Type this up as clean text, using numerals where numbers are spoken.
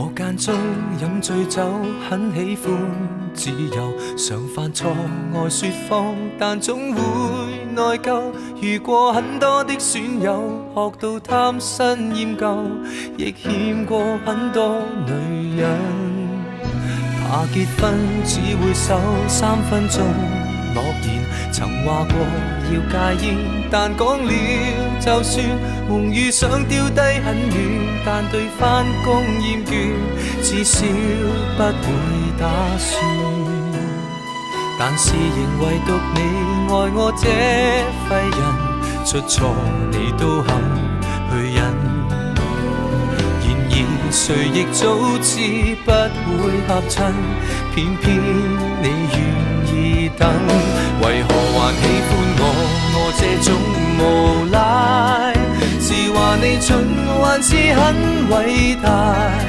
我間中飲醉酒，很喜歡自由，常犯錯愛說謊，但總會內疚。遇過很多的損友，學到貪新厭舊，亦欠過很多女人。怕結婚只會守3分鐘諾言，曾話過要戒煙，但講了就算，夢與想丟低很遠，但對返工厭倦，至少不會打算。但是仍唯獨你愛我這廢人，出錯你都肯去忍。然而誰亦早知不會合襯，偏偏你願意等。為何還喜歡我這種無賴？是話你蠢還是很偉大？